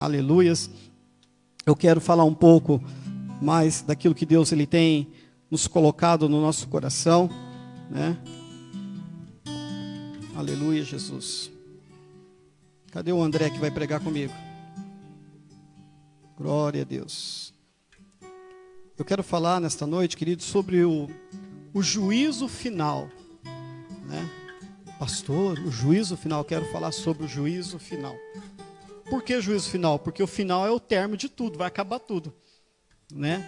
Aleluias. Eu quero falar um pouco mais daquilo que Deus ele tem nos colocado no nosso coração, né? Aleluia, Jesus. Cadê o André que vai pregar comigo? Glória a Deus. Eu quero falar nesta noite, querido, sobre o juízo final, né? Pastor, o juízo final, quero falar sobre o juízo final. Por que juízo final? Porque o final é o termo de tudo, vai acabar tudo, né?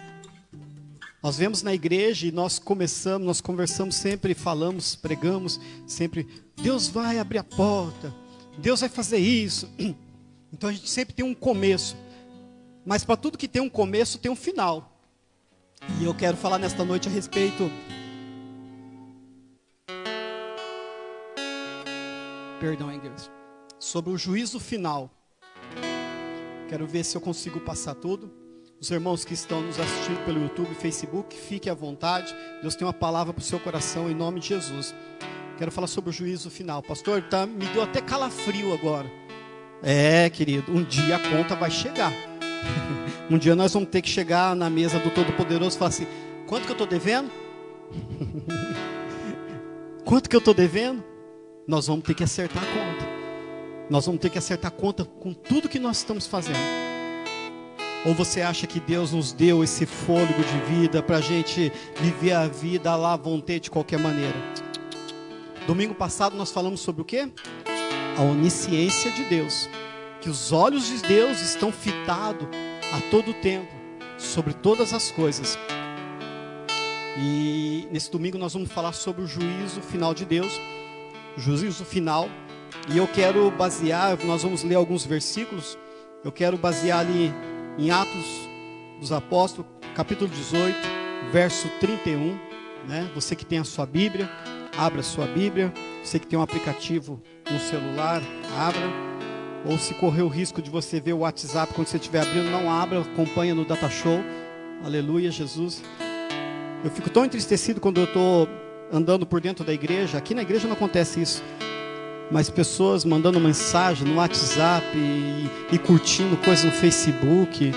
Nós vemos na igreja e nós conversamos sempre, falamos, pregamos sempre, Deus vai abrir a porta, Deus vai fazer isso. Então a gente sempre tem um começo, mas para tudo que tem um começo tem um final. E eu quero falar nesta noite a respeito, perdão, igreja, sobre o juízo final. Quero ver se eu consigo passar tudo. Os irmãos que estão nos assistindo pelo YouTube, Facebook, fiquem à vontade. Deus tem uma palavra para o seu coração em nome de Jesus. Quero falar sobre o juízo final. Pastor, me deu até calafrio agora. Querido, um dia a conta vai chegar. Um dia nós vamos ter que chegar na mesa do Todo-Poderoso e falar assim, quanto que eu estou devendo? Quanto que eu estou devendo? Nós vamos ter que acertar a conta. Nós vamos ter que acertar a conta com tudo que nós estamos fazendo. Ou você acha que Deus nos deu esse fôlego de vida para a gente viver a vida lá à vontade de qualquer maneira? Domingo passado nós falamos sobre o quê? A onisciência de Deus. Que os olhos de Deus estão fitados a todo tempo sobre todas as coisas. E nesse domingo nós vamos falar sobre o juízo final de Deus. O juízo final. E eu quero basear, nós vamos ler alguns versículos. Eu quero basear ali em Atos dos Apóstolos, capítulo 18, verso 31, né? Você que tem a sua Bíblia, abra a sua Bíblia. Você que tem um aplicativo no celular, abra. Ou se correr o risco de você ver o WhatsApp quando você estiver abrindo, não abra, acompanha no Data Show. Aleluia, Jesus. Eu fico tão entristecido quando eu estou andando por dentro da igreja. Aqui na igreja não acontece isso. Mas pessoas mandando mensagem no WhatsApp e curtindo coisas no Facebook.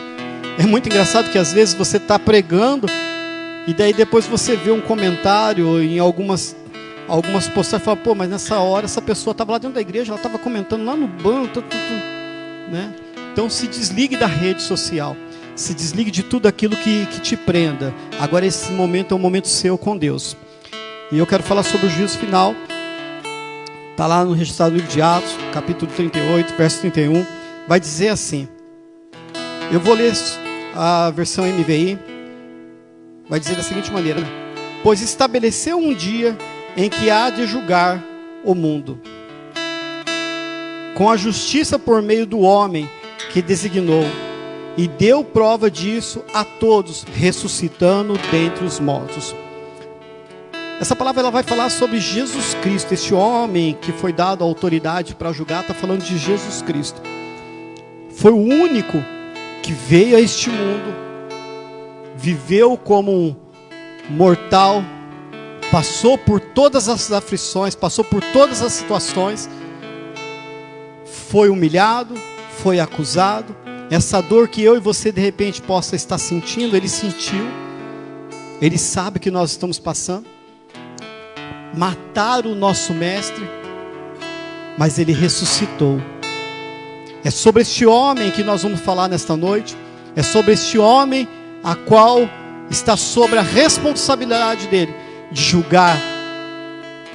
É muito engraçado que às vezes você está pregando e daí depois você vê um comentário em algumas postagens e fala, pô, mas nessa hora essa pessoa estava lá dentro da igreja, ela estava comentando lá no banco, né? Então se desligue da rede social, se desligue de tudo aquilo que te prenda. Agora esse momento é um momento seu com Deus. E eu quero falar sobre o juízo final. Está lá no registrado do livro de Atos, capítulo 38, verso 31. Vai dizer assim. Eu vou ler a versão NVI. Vai dizer da seguinte maneira. Pois estabeleceu um dia em que há de julgar o mundo, com a justiça por meio do homem que designou, e deu prova disso a todos, ressuscitando dentre os mortos. Essa palavra ela vai falar sobre Jesus Cristo, esse homem que foi dado a autoridade para julgar, está falando de Jesus Cristo. Foi o único que veio a este mundo, viveu como um mortal, passou por todas as aflições, passou por todas as situações, foi humilhado, foi acusado. Essa dor que eu e você de repente possa estar sentindo, ele sentiu, ele sabe que nós estamos passando. Mataram o nosso mestre, mas ele ressuscitou. É sobre este homem que nós vamos falar nesta noite. É sobre este homem a qual está sobre a responsabilidade dele de julgar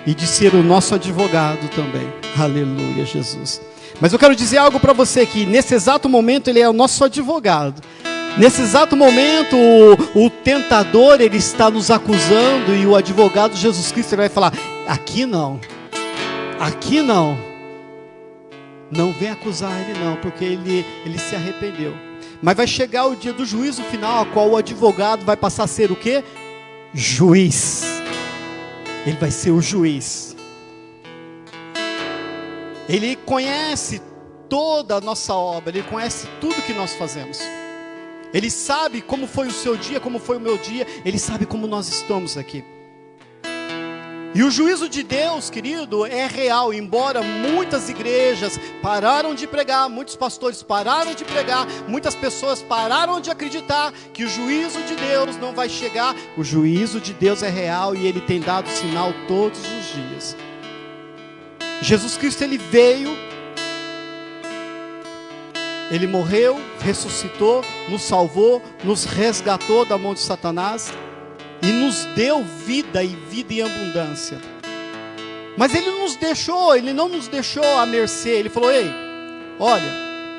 e de ser o nosso advogado também. Aleluia, Jesus. Mas eu quero dizer algo para você que nesse exato momento ele é o nosso advogado. Nesse exato momento o tentador ele está nos acusando e o advogado Jesus Cristo ele vai falar, aqui não, não vem acusar ele não, porque ele se arrependeu. Mas vai chegar o dia do juízo final, a qual o advogado vai passar a ser o quê? Juiz. Ele vai ser o juiz. Ele conhece toda a nossa obra, ele conhece tudo que nós fazemos. Ele sabe como foi o seu dia, como foi o meu dia. Ele sabe como nós estamos aqui. E o juízo de Deus, querido, é real. Embora muitas igrejas pararam de pregar, muitos pastores pararam de pregar, muitas pessoas pararam de acreditar que o juízo de Deus não vai chegar, o juízo de Deus é real e Ele tem dado sinal todos os dias. Jesus Cristo, Ele veio, Ele morreu, ressuscitou, nos salvou, nos resgatou da mão de Satanás e nos deu vida, e vida em abundância. Mas Ele não nos deixou à mercê. Ele falou: ei, olha,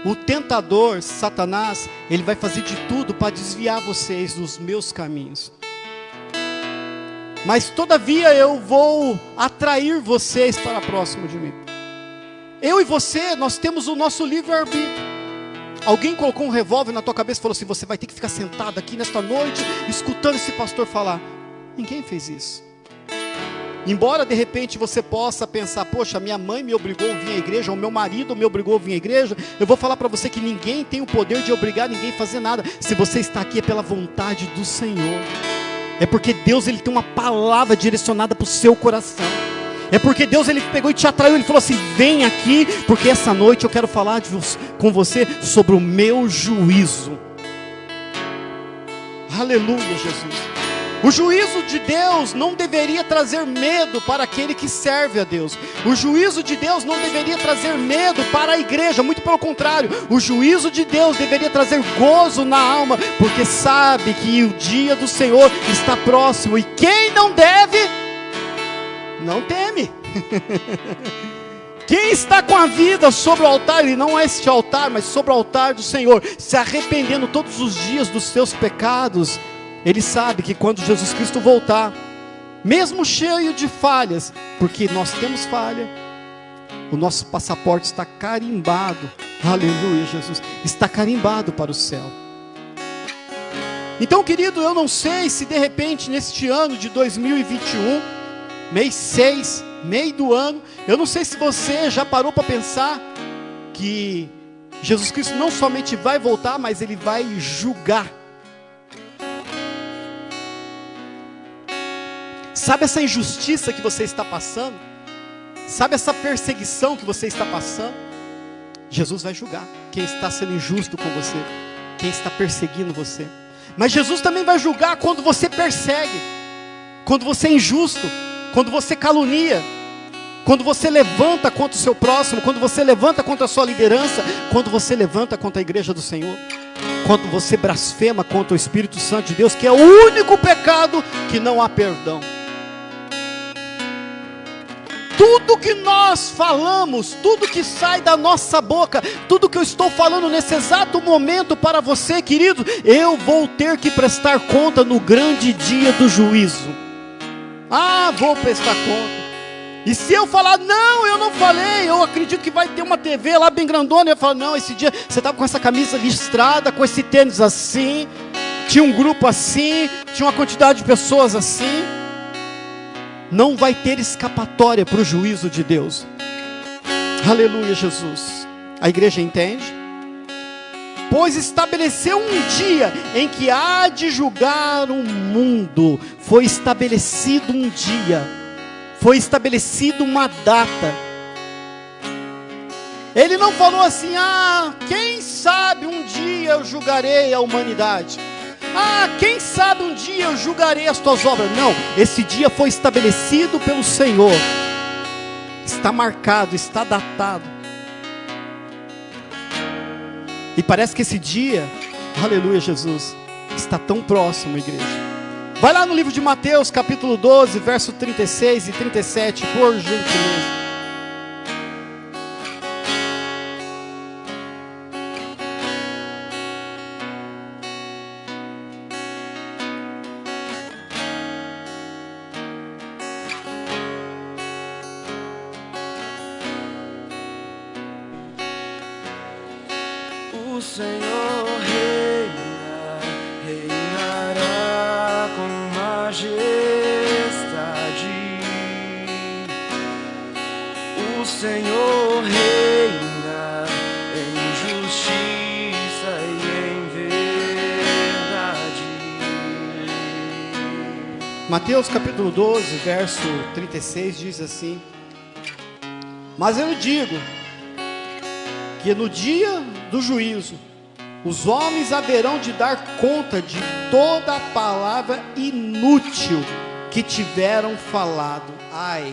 o tentador, Satanás, ele vai fazer de tudo para desviar vocês dos meus caminhos. Mas todavia eu vou atrair vocês para próximo de mim. Eu e você, nós temos o nosso livre-arbítrio. Alguém colocou um revólver na tua cabeça e falou assim: você vai ter que ficar sentado aqui nesta noite, escutando esse pastor falar. Ninguém fez isso. Embora de repente você possa pensar: poxa, minha mãe me obrigou a vir à igreja, ou meu marido me obrigou a vir à igreja. Eu vou falar para você que ninguém tem o poder de obrigar ninguém a fazer nada. Se você está aqui é pela vontade do Senhor. É porque Deus, Ele tem uma palavra direcionada para o seu coração. É porque Deus, Ele pegou e te atraiu. Ele falou assim: vem aqui, porque essa noite eu quero falar com você sobre o meu juízo. Aleluia, Jesus. O juízo de Deus não deveria trazer medo para aquele que serve a Deus. O juízo de Deus não deveria trazer medo para a igreja. Muito pelo contrário, o juízo de Deus deveria trazer gozo na alma, porque sabe que o dia do Senhor está próximo. E quem não deve, não teme. Quem está com a vida sobre o altar, e não é este altar, mas sobre o altar do Senhor, se arrependendo todos os dias dos seus pecados, ele sabe que quando Jesus Cristo voltar, mesmo cheio de falhas, porque nós temos falha, o nosso passaporte está carimbado, aleluia, Jesus, está carimbado para o céu. Então, querido, eu não sei se de repente neste ano de 2021, mês 6, meio do ano, eu não sei se você já parou para pensar que Jesus Cristo não somente vai voltar, mas Ele vai julgar. Sabe essa injustiça que você está passando? Sabe essa perseguição que você está passando? Jesus vai julgar quem está sendo injusto com você, quem está perseguindo você. Mas Jesus também vai julgar quando você persegue, quando você é injusto, quando você calunia, quando você levanta contra o seu próximo, quando você levanta contra a sua liderança, quando você levanta contra a igreja do Senhor, quando você blasfema contra o Espírito Santo de Deus, que é o único pecado que não há perdão. Tudo que nós falamos, tudo que sai da nossa boca, tudo que eu estou falando nesse exato momento para você, querido, eu vou ter que prestar conta no grande dia do juízo. Vou prestar conta. E se eu falar: não, eu não falei, eu acredito que vai ter uma TV lá bem grandona, eu falo: não, esse dia você estava com essa camisa listrada, com esse tênis assim, tinha um grupo assim, tinha uma quantidade de pessoas assim. Não vai ter escapatória para o juízo de Deus. Aleluia, Jesus. A igreja entende? Pois estabeleceu um dia em que há de julgar o mundo. Foi estabelecido um dia, foi estabelecida uma data. Ele não falou assim: quem sabe um dia eu julgarei a humanidade. Quem sabe um dia eu julgarei as tuas obras. Não, esse dia foi estabelecido pelo Senhor. Está marcado, está datado. E parece que esse dia, aleluia, Jesus, está tão próximo, igreja. Vai lá no livro de Mateus, capítulo 12, verso 36 e 37, por gentileza. O Senhor reina, reinará com majestade. O Senhor reina em justiça e em verdade. Mateus capítulo 12, verso 36 diz assim: mas eu digo que no dia do juízo, os homens haverão de dar conta de toda a palavra inútil que tiveram falado. Ai,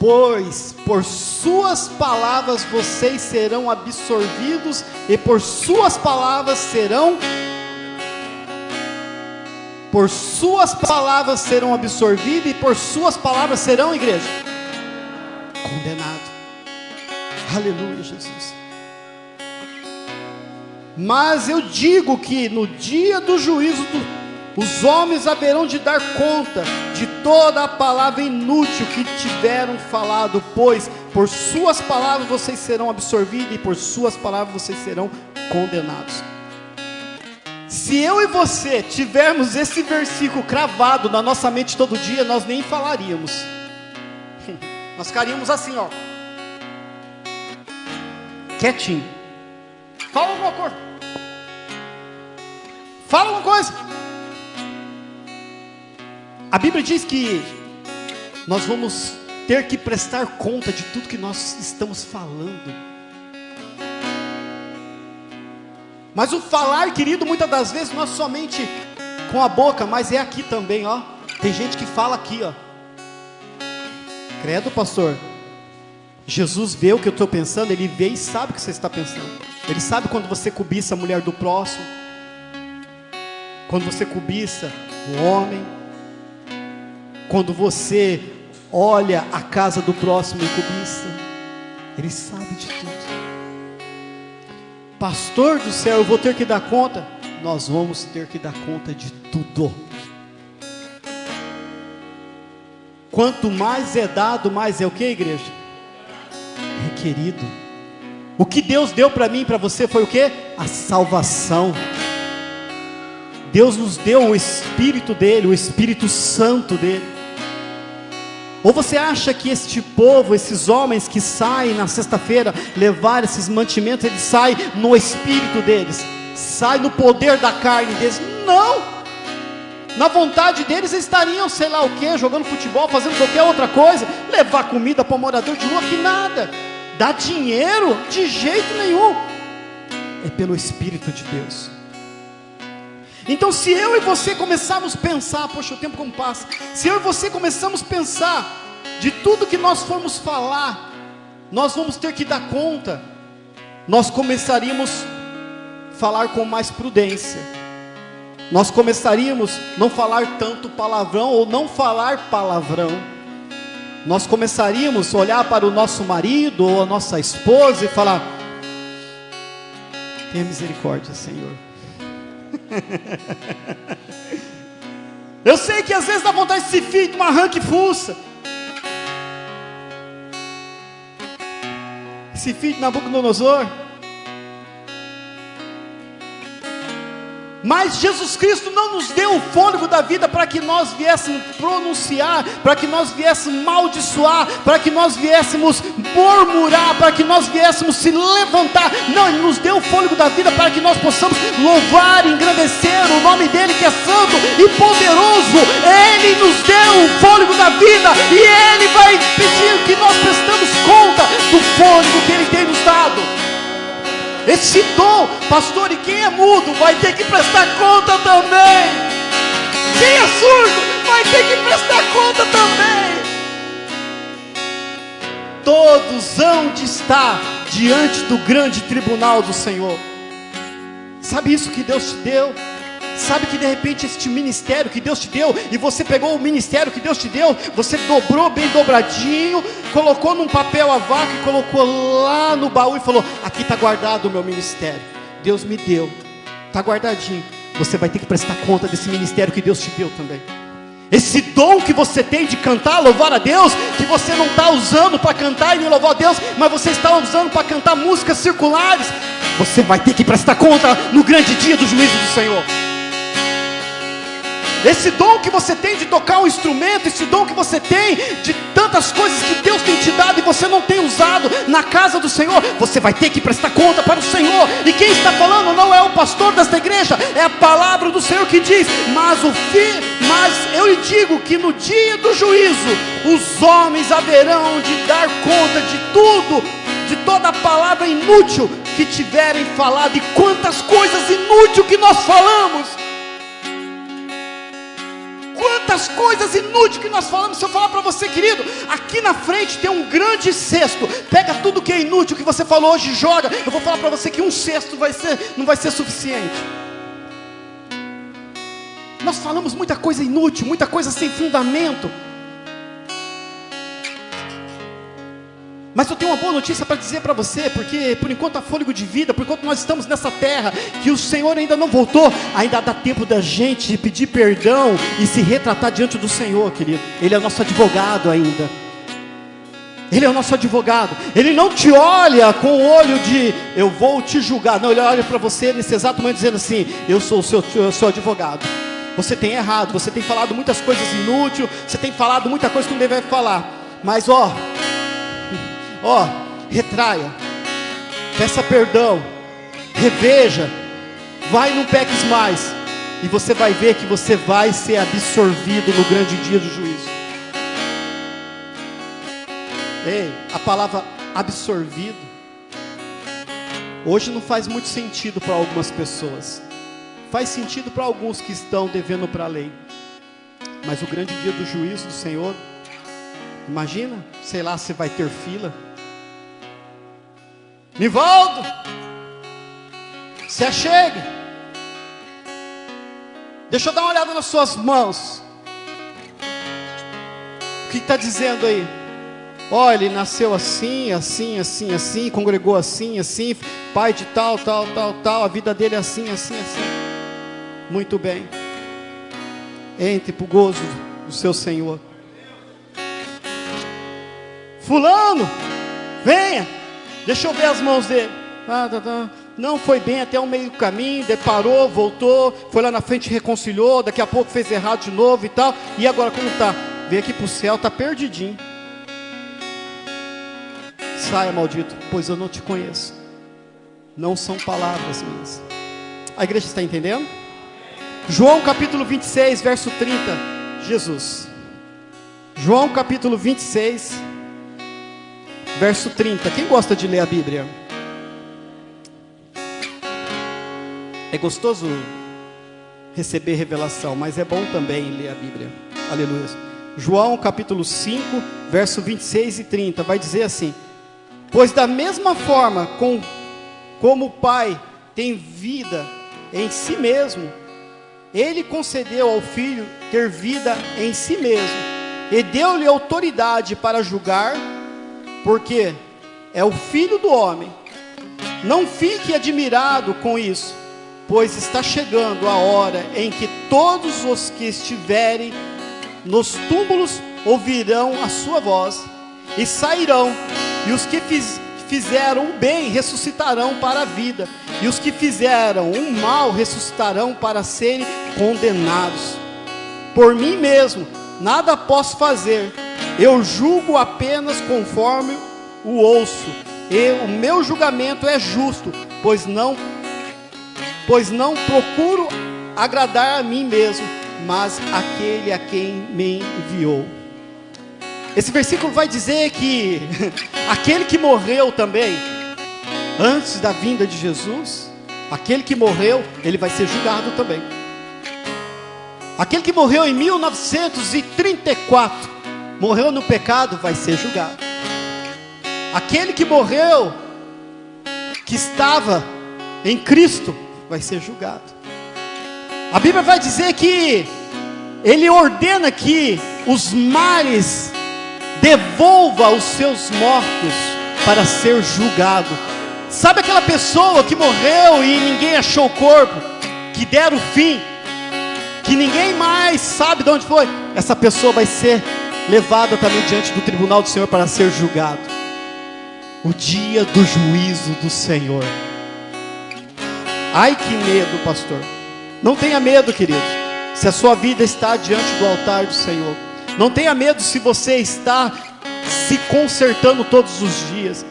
pois por suas palavras vocês serão absorvidos, e por suas palavras serão absorvidos, e por suas palavras serão, igreja, condenado. Aleluia, Jesus. Mas eu digo que no dia do juízo, os homens haverão de dar conta de toda a palavra inútil que tiveram falado, pois por suas palavras vocês serão absorvidos, e por suas palavras vocês serão condenados. Se eu e você tivermos esse versículo cravado na nossa mente todo dia, nós nem falaríamos. Nós ficaríamos assim, ó, quietinho. Fala alguma coisa. Fala alguma coisa. A Bíblia diz que nós vamos ter que prestar conta de tudo que nós estamos falando. Mas o falar, querido, muitas das vezes não é somente com a boca, mas é aqui também, ó. Tem gente que fala aqui, ó. Credo, pastor. Jesus vê o que eu estou pensando, Ele vê e sabe o que você está pensando. Ele sabe quando você cobiça a mulher do próximo, quando você cobiça o homem, quando você olha a casa do próximo e cobiça. Ele sabe de tudo. Pastor do céu, eu vou ter que dar conta. Nós vamos ter que dar conta de tudo. Quanto mais é dado, mais é o que, igreja? Requerido. O que Deus deu para mim e para você foi o que? A salvação. Deus nos deu o Espírito dele, o Espírito Santo dele. Ou você acha que este povo, esses homens que saem na sexta-feira levar esses mantimentos, eles saem no espírito deles, saem no poder da carne deles? Não! Na vontade deles eles estariam, sei lá o que, jogando futebol, fazendo qualquer outra coisa, levar comida para o morador de rua, que nada, dar dinheiro, de jeito nenhum. É pelo Espírito de Deus. Então se eu e você começarmos a pensar, poxa, o tempo como passa, se eu e você começarmos a pensar de tudo que nós formos falar, nós vamos ter que dar conta, nós começaríamos a falar com mais prudência, nós começaríamos a não falar tanto palavrão, ou não falar palavrão, nós começaríamos a olhar para o nosso marido, ou a nossa esposa e falar: tenha misericórdia, Senhor. Eu sei que às vezes dá vontade de se filho de uma arranque fuça. Esse filho de Nabucodonosor. Mas Jesus Cristo não nos deu o fôlego da vida para que nós viéssemos pronunciar, para que nós viéssemos maldiçoar, para que nós viéssemos murmurar, para que nós viéssemos se levantar. Não, Ele nos deu o fôlego da vida para que nós possamos louvar, engrandecer o nome dEle, que é santo e poderoso. Ele nos deu o fôlego da vida, e Ele vai pedir que nós prestamos conta do fôlego que Ele tem nos dado. Esse dom, pastor, e quem é mudo vai ter que prestar conta também. Quem é surdo vai ter que prestar conta também. Todos hão de estar diante do grande tribunal do Senhor. Sabe isso que Deus te deu? Sabe que de repente este ministério que Deus te deu, e você pegou o ministério que Deus te deu, você dobrou bem dobradinho, colocou num papel a vaca e colocou lá no baú e falou: aqui está guardado o meu ministério, Deus me deu, está guardadinho. Você vai ter que prestar conta desse ministério que Deus te deu também. Esse dom que você tem de cantar, louvar a Deus, que você não está usando para cantar e nem louvar a Deus, mas você está usando para cantar músicas circulares, você vai ter que prestar conta no grande dia do juízo do Senhor. esse dom que você tem de tocar um instrumento, esse dom que você tem de tantas coisas que Deus tem te dado e você não tem usado na casa do Senhor, você vai ter que prestar conta para o Senhor. E quem está falando não é o pastor desta igreja, é a palavra do Senhor que diz: mas eu lhe digo que no dia do juízo os homens haverão de dar conta de tudo, de toda a palavra inútil que tiverem falado. E quantas coisas inúteis que nós falamos, quantas coisas inúteis que nós falamos. Se eu falar para você, querido, aqui na frente tem um grande cesto, pega tudo que é inútil que você falou hoje e joga. Eu vou falar para você que um cesto não vai ser suficiente. Nós falamos muita coisa inútil, muita coisa sem fundamento. Mas eu tenho uma boa notícia para dizer para você, porque por enquanto há fôlego de vida, por enquanto nós estamos nessa terra, que o Senhor ainda não voltou, ainda dá tempo da gente pedir perdão e se retratar diante do Senhor, querido. Ele é o nosso advogado ainda. Ele é o nosso advogado. Ele não te olha com o olho de eu vou te julgar. Não, ele olha para você nesse exato momento dizendo assim: eu sou o seu advogado. Você tem errado, você tem falado muitas coisas inúteis, você tem falado muita coisa que não deve falar. Mas retraia, peça perdão, reveja, vai, não peques mais, e você vai ver que você vai ser absorvido no grande dia do juízo. Ei, a palavra absorvido hoje não faz muito sentido para algumas pessoas, faz sentido para alguns que estão devendo para a lei, mas o grande dia do juízo do Senhor, imagina, sei lá, você vai ter fila. Nivaldo, se achegue, deixa eu dar uma olhada nas suas mãos. O que está dizendo aí? Olha, ele nasceu assim, assim, assim, assim, congregou assim, assim, pai de tal, tal, tal, tal, a vida dele é assim, assim, assim. Muito bem, entre para o gozo do seu Senhor. Fulano, venha, deixa eu ver as mãos dele. Não foi bem até o meio do caminho, deparou, voltou, foi lá na frente, reconciliou, daqui a pouco fez errado de novo e tal. E agora como está? Veio aqui para o céu, está perdidinho. Saia, maldito, pois eu não te conheço. Não são palavras minhas. A igreja está entendendo? João capítulo 26, verso 30, Jesus. João capítulo 26, verso 30. Quem gosta de ler a Bíblia? É gostoso receber revelação, mas é bom também ler a Bíblia. Aleluia. João capítulo 5, verso 26 e 30, vai dizer assim: pois da mesma forma como o Pai tem vida em si mesmo, Ele concedeu ao Filho ter vida em si mesmo, e deu-lhe autoridade para julgar, porque é o Filho do homem. Não fique admirado com isso, pois está chegando a hora em que todos os que estiverem nos túmulos ouvirão a sua voz, e sairão, e os que fizeram o bem ressuscitarão para a vida, e os que fizeram o mal ressuscitarão para serem condenados. Por mim mesmo nada posso fazer, eu julgo apenas conforme o ouço, e o meu julgamento é justo, pois não procuro agradar a mim mesmo, mas aquele a quem me enviou. Esse versículo vai dizer que aquele que morreu também, antes da vinda de Jesus, aquele que morreu, ele vai ser julgado também. Aquele que morreu em 1934, morreu no pecado, vai ser julgado. Aquele que morreu, que estava em Cristo, vai ser julgado. A Bíblia vai dizer que Ele ordena que os mares devolva os seus mortos para ser julgado. Sabe aquela pessoa que morreu e ninguém achou o corpo, que deram o fim, que ninguém mais sabe de onde foi? Essa pessoa vai ser levada também diante do tribunal do Senhor para ser julgado. O dia do juízo do Senhor. Ai, que medo, pastor. Não tenha medo, querido. se a sua vida está diante do altar do Senhor. Não tenha medo se você está se consertando todos os dias.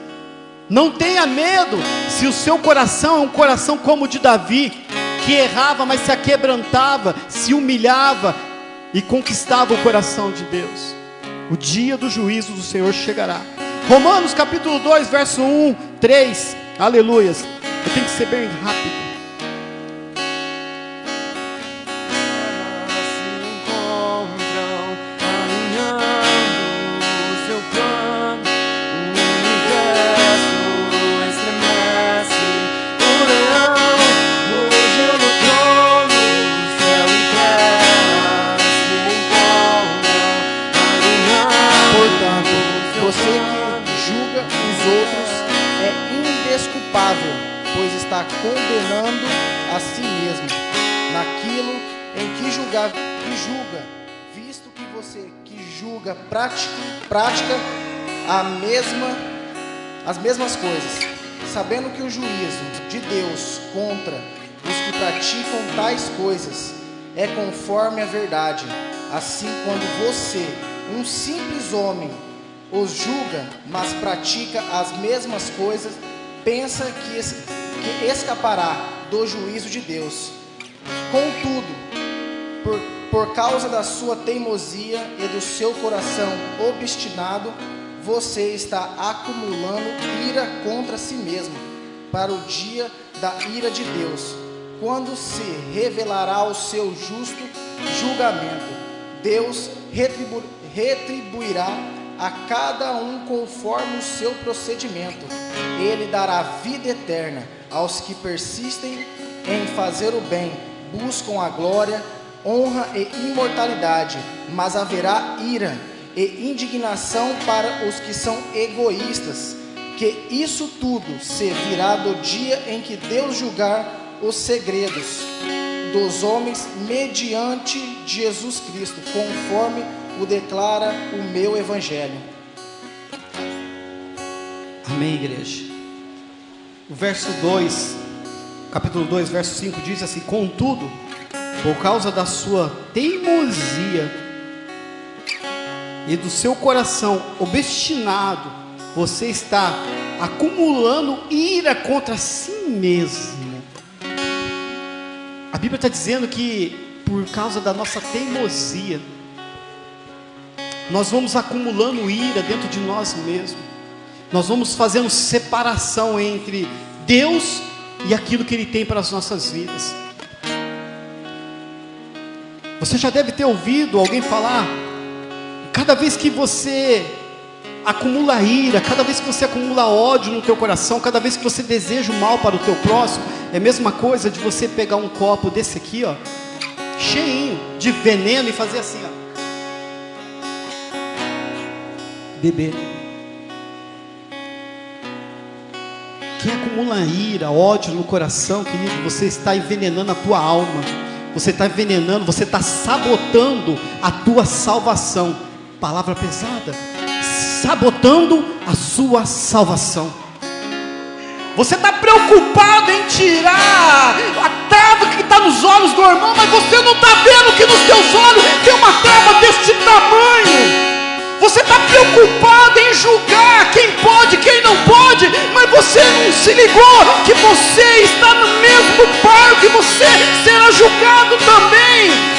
Não tenha medo se o seu coração é um coração como o de Davi, que errava, mas se aquebrantava, se humilhava e conquistava o coração de Deus. O dia do juízo do Senhor chegará. Romanos capítulo 2, verso 1, 3, aleluias. Eu tenho que ser bem rápido. Pois está condenando a si mesmo naquilo em que julga, visto que você que julga prática as mesmas coisas, sabendo que o juízo de Deus contra os que praticam tais coisas é conforme a verdade. Assim, quando você, um simples homem, os julga, mas pratica as mesmas coisas, pensa que escapará do juízo de Deus. Contudo, por causa da sua teimosia e do seu coração obstinado, você está acumulando ira contra si mesmo, para o dia da ira de Deus, quando se revelará o seu justo julgamento. Deus retribuirá a cada um conforme o seu procedimento. Ele dará vida eterna aos que persistem em fazer o bem, buscam a glória, honra e imortalidade, mas haverá ira e indignação para os que são egoístas, que isso tudo se virá do dia em que Deus julgar os segredos dos homens mediante Jesus Cristo, conforme o declara o meu evangelho. Amém, igreja. O verso 2, capítulo 2, verso 5 diz assim: contudo, por causa da sua teimosia e do seu coração obstinado, você está acumulando ira contra si mesmo. A Bíblia está dizendo que por causa da nossa teimosia, nós vamos acumulando ira dentro de nós mesmos. Nós vamos fazendo separação entre Deus e aquilo que Ele tem para as nossas vidas. Você já deve ter ouvido alguém falar: cada vez que você acumula ira, cada vez que você acumula ódio no teu coração, cada vez que você deseja o mal para o teu próximo, é a mesma coisa de você pegar um copo desse aqui, ó, cheinho de veneno, e fazer assim, ó, beber. Quem acumula ira, ódio no coração, querido, você está envenenando a tua alma. Você está envenenando, você está sabotando a tua salvação. Palavra pesada. Sabotando a sua salvação. Você está preocupado em tirar a trava que está nos olhos do irmão, mas você não está vendo que nos teus olhos tem uma trava desse tamanho. Você está preocupado em julgar quem pode, quem não pode, mas você não se ligou que você está no mesmo barco e você será julgado também.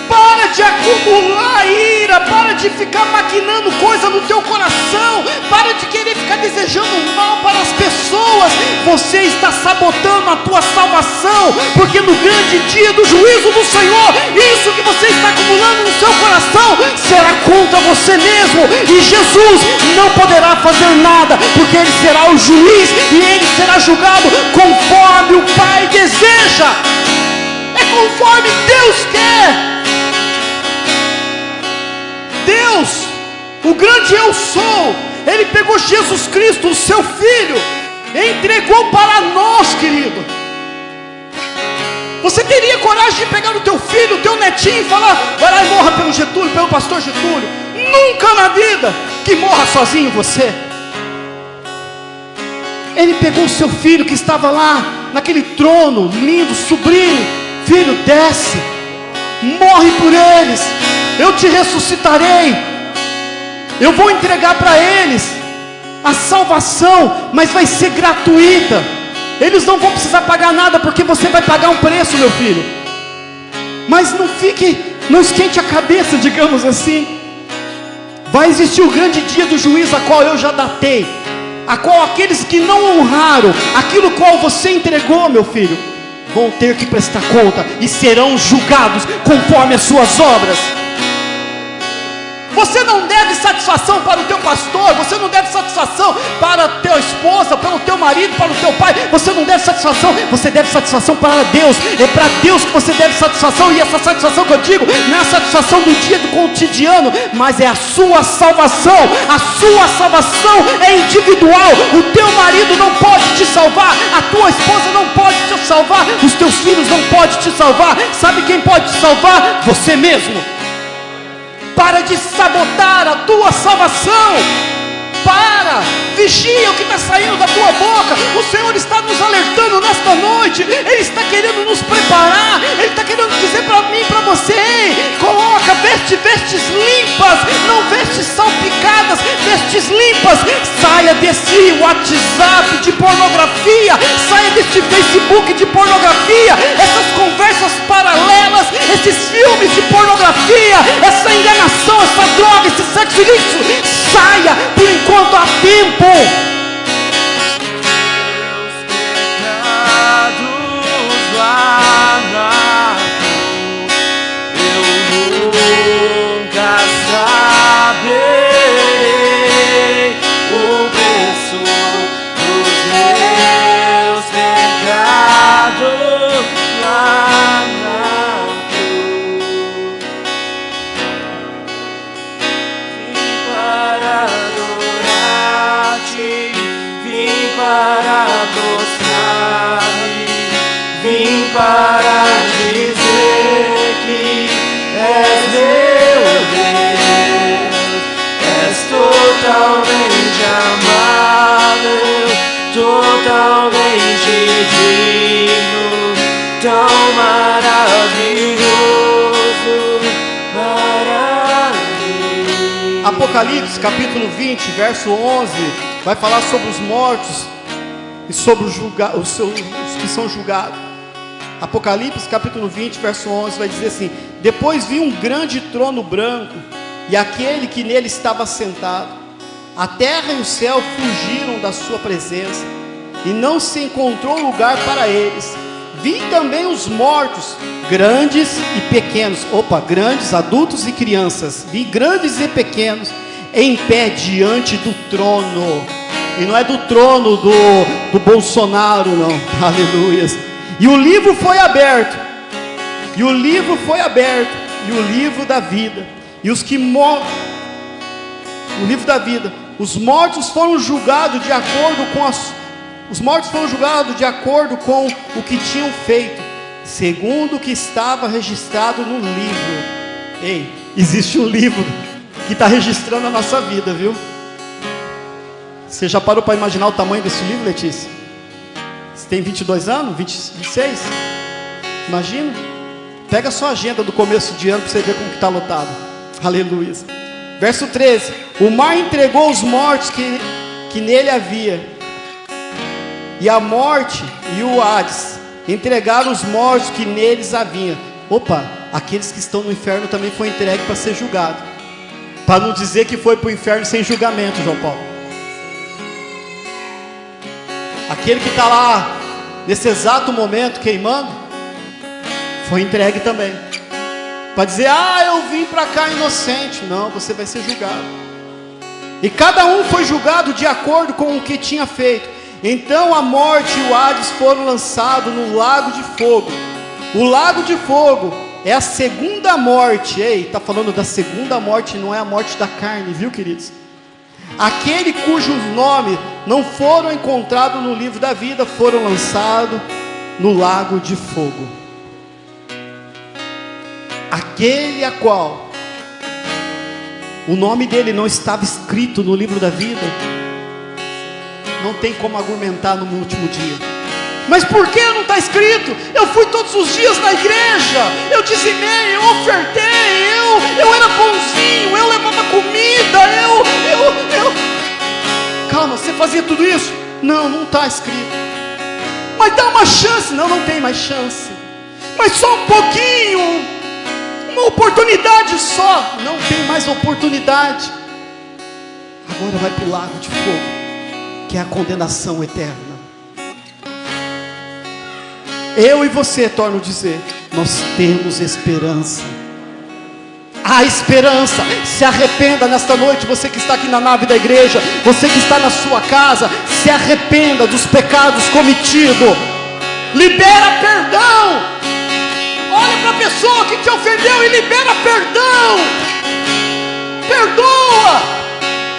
Para de acumular ira, para de ficar maquinando coisa no teu coração, para de querer ficar desejando mal para as pessoas. Você está sabotando a tua salvação, porque no grande dia do juízo do Senhor, isso que você está acumulando no seu coração será contra você mesmo, e Jesus não poderá fazer nada, porque Ele será o juiz e Ele será julgado conforme o Pai deseja. É conforme Deus quer. Deus, o grande eu sou, Ele pegou Jesus Cristo, o seu Filho, e entregou para nós, querido. Você teria coragem de pegar o teu filho, o teu netinho, e falar: vai lá e morra pelo Getúlio, pelo pastor Getúlio? Nunca na vida. Que morra sozinho você. Ele pegou o seu filho que estava lá naquele trono lindo, sublime, filho, desce, morre por eles, eu te ressuscitarei, eu vou entregar para eles a salvação, mas vai ser gratuita, eles não vão precisar pagar nada, porque você vai pagar um preço, meu filho. Mas não esquente a cabeça, digamos assim. Vai existir o grande dia do juízo, a qual eu já datei, a qual aqueles que não honraram aquilo qual você entregou, meu filho, vão ter que prestar conta e serão julgados conforme as suas obras. Você não deve satisfação para o teu pastor, você não deve satisfação para a tua esposa, para o teu marido, para o teu pai, você não deve satisfação, você deve satisfação para Deus, é para Deus que você deve satisfação, e essa satisfação que eu digo, não é a satisfação do dia do cotidiano, mas é a sua salvação é individual, o teu marido não pode te salvar, a tua esposa não pode te salvar, os teus filhos não podem te salvar, sabe quem pode te salvar? Você mesmo. Para de sabotar a tua salvação. Para, vigia o que está saindo da tua boca. O Senhor está nos alertando nesta noite. Ele está querendo nos preparar. Ele está querendo dizer para mim e para você: ei, coloca, vestes limpas, não vestes salpicadas, vestes limpas. Saia desse WhatsApp de pornografia, saia desse Facebook de pornografia, essas conversas paralelas, esses filmes de pornografia, essa enganação, essa droga, esse sexo ilícito. Saia, por enquanto há tempo. Para dizer que és meu Deus, és totalmente amável, totalmente digno, tão maravilhoso para mim. Apocalipse capítulo 20, verso 11, vai falar sobre os mortos e sobre os que são julgados. Apocalipse capítulo 20, verso 11 vai dizer assim: depois vi um grande trono branco e aquele que nele estava sentado. A terra e o céu fugiram da sua presença e não se encontrou lugar para eles. Vi também os mortos, grandes e pequenos, grandes, adultos e crianças, vi grandes e pequenos, em pé diante do trono. E não é do trono do Bolsonaro, não, aleluias. E o livro foi aberto, e o livro da vida, e os que morrem, o livro da vida, os mortos foram julgados de acordo com o que tinham feito, segundo o que estava registrado no livro. Ei, existe um livro que está registrando a nossa vida, viu? Você já parou para imaginar o tamanho desse livro, Letícia? Você tem 22 anos? 26? Imagina. Pega a sua agenda do começo de ano para você ver como que está lotado. Aleluia. Verso 13: o mar entregou os mortos que nele havia, e a morte e o Hades entregaram os mortos que neles havia. Aqueles que estão no inferno também foi entregue para ser julgado, para não dizer que foi para o inferno sem julgamento, João Paulo. Aquele que está lá nesse exato momento queimando, foi entregue também, para dizer: eu vim para cá inocente. Não, você vai ser julgado. E cada um foi julgado de acordo com o que tinha feito. Então a morte e o Hades foram lançados no lago de fogo. O lago de fogo é a segunda morte. Ei, está falando da segunda morte, não é a morte da carne, viu, queridos? Aquele cujos nomes não foram encontrados no livro da vida foram lançados no lago de fogo. Aquele a qual o nome dele não estava escrito no livro da vida, não tem como argumentar no último dia. Mas por que não está escrito? Eu fui todos os dias na igreja, eu dizimei, eu ofertei, eu era bonzinho, eu levava comida, Calma, você fazia tudo isso? Não, não está escrito. Mas dá uma chance. Não, não tem mais chance. Mas só um pouquinho, uma oportunidade só. Não tem mais oportunidade. Agora vai para o lago de fogo, que é a condenação eterna. Eu e você, torno a dizer, nós temos esperança. Há esperança. Se arrependa nesta noite, você que está aqui na nave da igreja, você que está na sua casa, se arrependa dos pecados cometidos. Libera perdão. Olha para a pessoa que te ofendeu e libera perdão. Perdoa.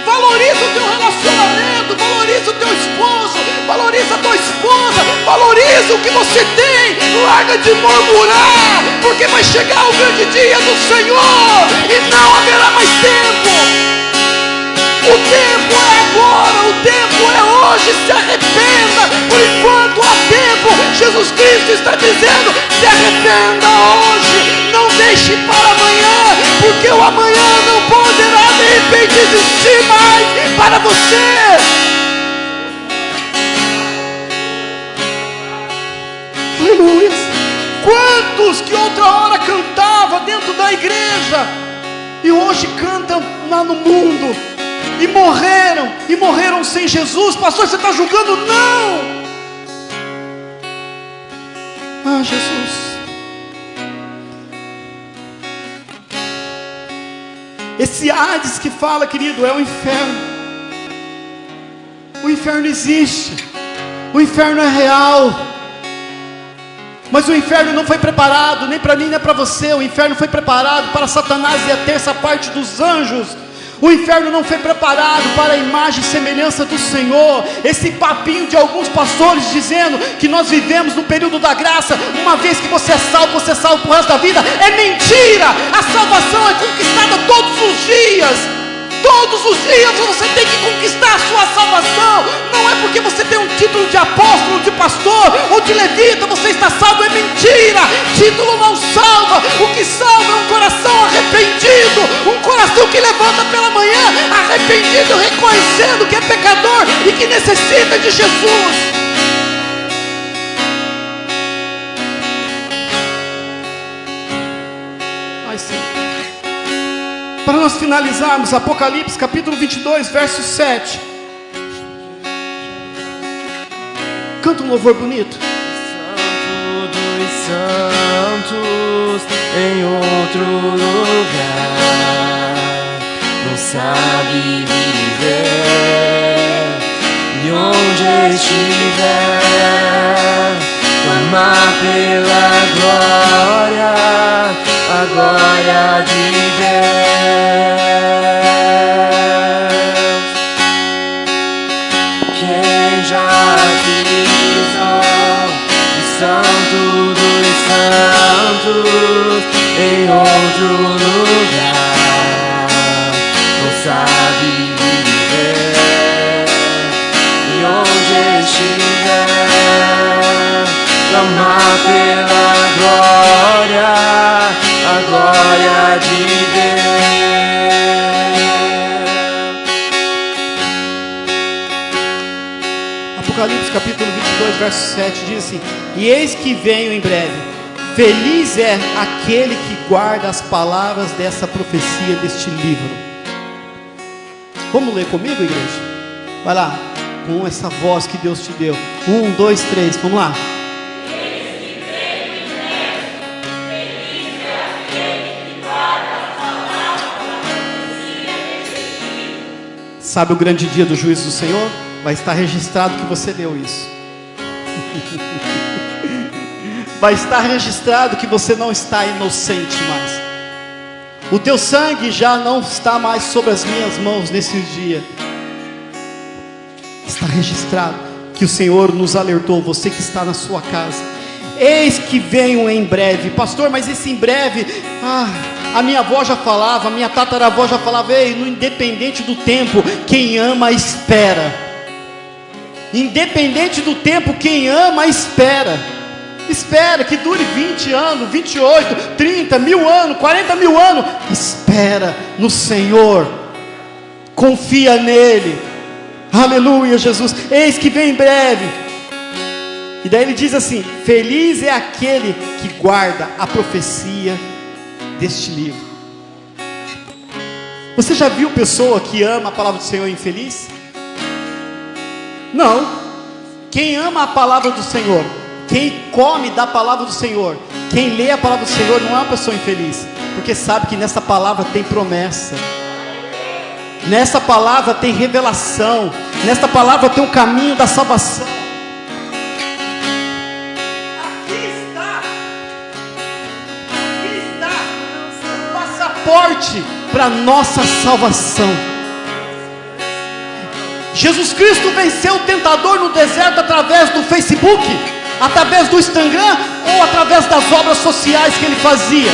Valoriza o teu relacionamento, valoriza o teu esposo, valoriza a tua esposa, valoriza o que você tem, larga de murmurar, porque vai chegar o grande dia do Senhor e não haverá mais tempo. O tempo é agora, o tempo é hoje, se arrependa, por enquanto há tempo. Jesus Cristo está dizendo, se arrependa hoje, não deixe para amanhã, porque o amanhã não poderá de repente existir mais para você. Aleluia. Quantos que outra hora cantava dentro da igreja e hoje cantam lá no mundo e morreram sem Jesus? Pastor, você está julgando? Não. Ah, Jesus. Esse Hades que fala, querido, é o inferno. O inferno existe. O inferno é real. Mas o inferno não foi preparado nem para mim, nem para você. O inferno foi preparado para Satanás e a terça parte dos anjos. O inferno não foi preparado para a imagem e semelhança do Senhor. Esse papinho de alguns pastores dizendo que nós vivemos no período da graça, uma vez que você é salvo para o resto da vida, é mentira. A salvação é conquistada todos os dias. Todos os dias você tem que conquistar a sua salvação. Não é porque você tem um título de apóstolo, de pastor ou de levita, você está salvo. É mentira. Título não salva. O que salva é um coração arrependido, um coração que levanta pela manhã arrependido, reconhecendo que é pecador e que necessita de Jesus. Ai, sim. Para nós finalizarmos, Apocalipse capítulo 22, verso 7. Canta um louvor bonito. Santo dos santos, em outro lugar, não sabe viver, e onde estiver, clamar pela glória, a glória de Deus. Quem já pisou o santo dos santos em outro lugar, não sabe viver, e onde estiver, clamar pela glória, a glória de Deus. Apocalipse capítulo 22, verso 7 diz assim: e eis que venho em breve, feliz é aquele que guarda as palavras dessa profecia deste livro. Vamos ler comigo, igreja? Vai lá, com essa voz que Deus te deu. 1, 2, 3, vamos lá. Sabe o grande dia do juízo do Senhor? Vai estar registrado que você leu isso. Vai estar registrado que você não está inocente mais. O teu sangue já não está mais sobre as minhas mãos nesse dia. Está registrado que o Senhor nos alertou, você que está na sua casa. Eis que venho em breve. Pastor, mas esse em breve... a minha avó já falava, a minha tataravó já falava: ei, no independente do tempo, quem ama espera. Independente do tempo, quem ama espera. Espera que dure 20 anos, 28, 30, 1000 anos, 40 mil anos. Espera no Senhor. Confia nele. Aleluia, Jesus. Eis que vem em breve. E daí ele diz assim: feliz é aquele que guarda a profecia deste livro. Você já viu pessoa que ama a palavra do Senhor infeliz? Não. Quem ama a palavra do Senhor, quem come da palavra do Senhor, quem lê a palavra do Senhor, não é uma pessoa infeliz, porque sabe que nessa palavra tem promessa, nessa palavra tem revelação, nessa palavra tem o caminho da salvação. Aqui está o passaporte para nossa salvação. Jesus Cristo venceu o tentador no deserto através do Facebook, através do Instagram, ou através das obras sociais que ele fazia,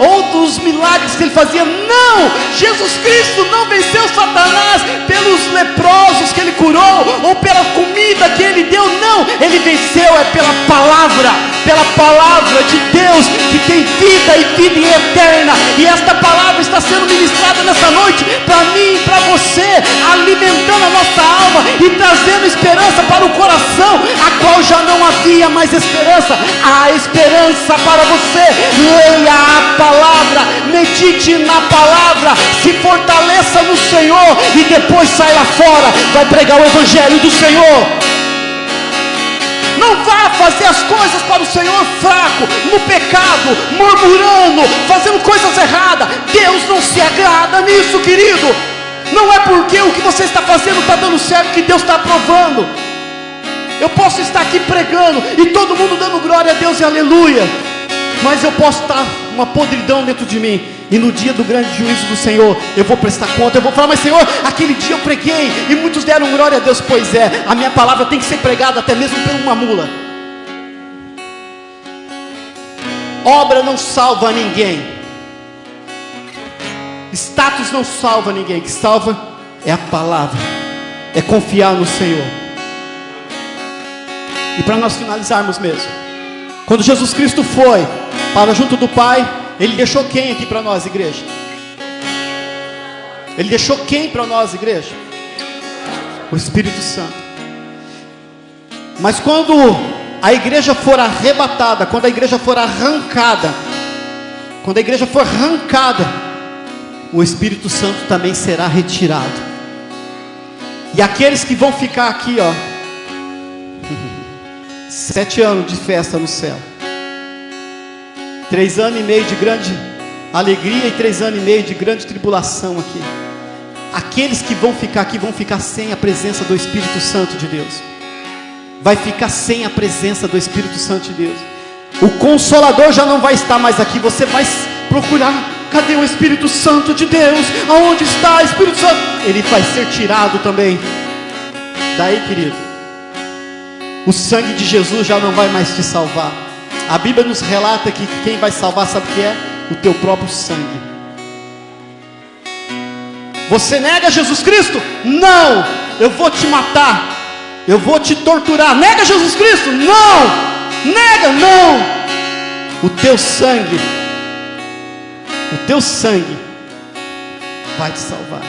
ou dos milagres que ele fazia. Não! Jesus Cristo não venceu Satanás pelos leprosos que ele curou, ou pela comida que ele deu. Não! Ele venceu pela palavra de Deus, que tem vida e vida eterna. E esta palavra está sendo ministrada nessa noite, para mim e para você, alimentando a nossa alma e trazendo esperança para o coração, a qual já não havia mais esperança. Há esperança para você. Leia a palavra, medite na palavra, se fortaleça no Senhor, e depois sai lá fora, vai pregar o evangelho do Senhor. Não vá fazer as coisas para o Senhor fraco, no pecado, murmurando, fazendo coisas erradas. Deus não se agrada nisso, querido. Não é porque o que você está fazendo está dando certo que Deus está aprovando. Eu posso estar aqui pregando e todo mundo dando glória a Deus e aleluia, mas eu posso estar uma podridão dentro de mim, e no dia do grande juízo do Senhor eu vou prestar conta. Eu vou falar: mas Senhor, aquele dia eu preguei e muitos deram glória a Deus. Pois é, a minha palavra tem que ser pregada até mesmo por uma mula. Obra não salva ninguém, status não salva ninguém. O que salva é a palavra, é confiar no Senhor. E para nós finalizarmos mesmo, quando Jesus Cristo foi para junto do Pai, Ele deixou quem aqui para nós, igreja? Ele deixou quem para nós, igreja? O Espírito Santo. Mas quando a igreja for arrebatada, quando a igreja for arrancada, quando a igreja for arrancada, o Espírito Santo também será retirado. E aqueles que vão ficar aqui, 7 anos de festa no céu, 3 anos e meio de grande alegria e 3 anos e meio de grande tribulação aqui. Aqueles que vão ficar aqui vão ficar sem a presença do Espírito Santo de Deus. Vai ficar sem a presença do Espírito Santo de Deus. O Consolador já não vai estar mais aqui. Você vai procurar: cadê o Espírito Santo de Deus? Aonde está o Espírito Santo? Ele vai ser tirado também. Daí, querido, o sangue de Jesus já não vai mais te salvar. A Bíblia nos relata que quem vai salvar, sabe o que é? O teu próprio sangue. Você nega Jesus Cristo? Não, eu vou te matar, eu vou te torturar. Nega Jesus Cristo? Não, nega, não. O teu sangue vai te salvar.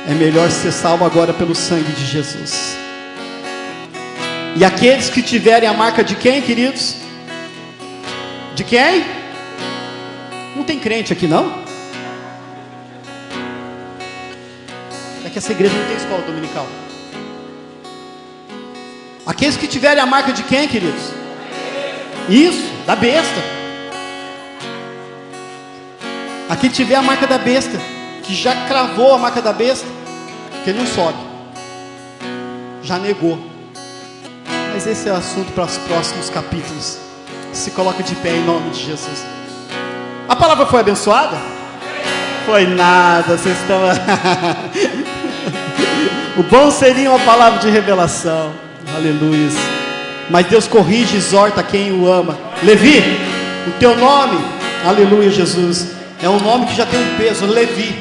É melhor ser salvo agora pelo sangue de Jesus. E aqueles que tiverem a marca de quem, queridos? De quem? Não tem crente aqui não? É que essa igreja não tem escola dominical. Aqueles que tiverem a marca de quem, queridos? Isso, da besta. Aquele que tiver a marca da besta, que já cravou a marca da besta, que ele não sobe, já negou. Mas esse é o assunto para os próximos capítulos. Se coloque de pé em nome de Jesus. A palavra foi abençoada? Foi nada, vocês estão... O bom seria uma palavra de revelação. Aleluia. Mas Deus corrige e exorta quem o ama. Levi, o teu nome, aleluia, Jesus, é um nome que já tem um peso. Levi,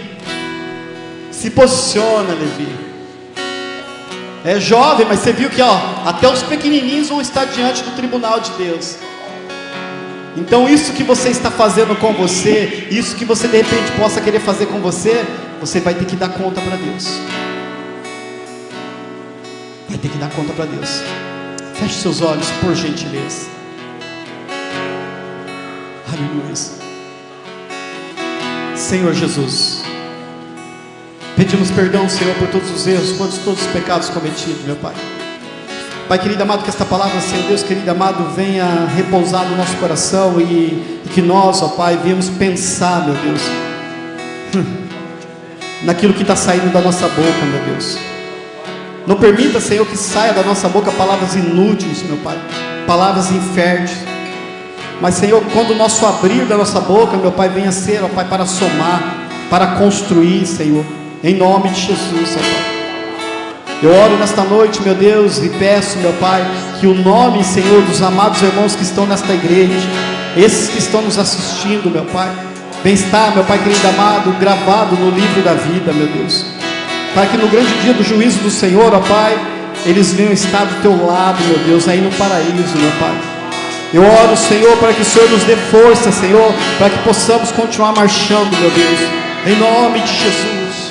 se posiciona, Levi. É jovem, mas você viu que até os pequenininhos vão estar diante do tribunal de Deus. Então isso que você está fazendo com você, isso que você de repente possa querer fazer com você, você vai ter que dar conta para Deus. Vai ter que dar conta para Deus. Feche seus olhos, por gentileza. Aleluia. Senhor Jesus, pedimos perdão, Senhor, por todos os erros, por todos os pecados cometidos, meu Pai. Pai querido amado, que esta palavra, Senhor Deus querido amado, venha repousar no nosso coração e que nós, ó Pai, venhamos pensar, meu Deus, naquilo que está saindo da nossa boca, meu Deus. Não permita, Senhor, que saia da nossa boca palavras inúteis, meu Pai, palavras inférteis. Mas, Senhor, quando o nosso abrir da nossa boca, meu Pai, venha ser, ó Pai, para somar, para construir, Senhor, em nome de Jesus, ó Pai. Eu oro nesta noite, meu Deus, e peço, meu Pai, que o nome, Senhor, dos amados irmãos que estão nesta igreja, esses que estão nos assistindo, meu Pai, venha estar, meu Pai querido amado, gravado no livro da vida, meu Deus. Para que no grande dia do juízo do Senhor, ó Pai, eles venham estar do Teu lado, meu Deus, aí no paraíso, meu Pai. Eu oro, Senhor, para que o Senhor nos dê força, Senhor, para que possamos continuar marchando, meu Deus, em nome de Jesus.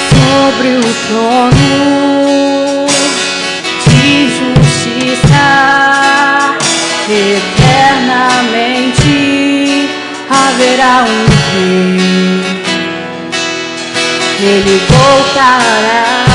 Sobre o trono de justiça, eternamente haverá um rei. Ele voltará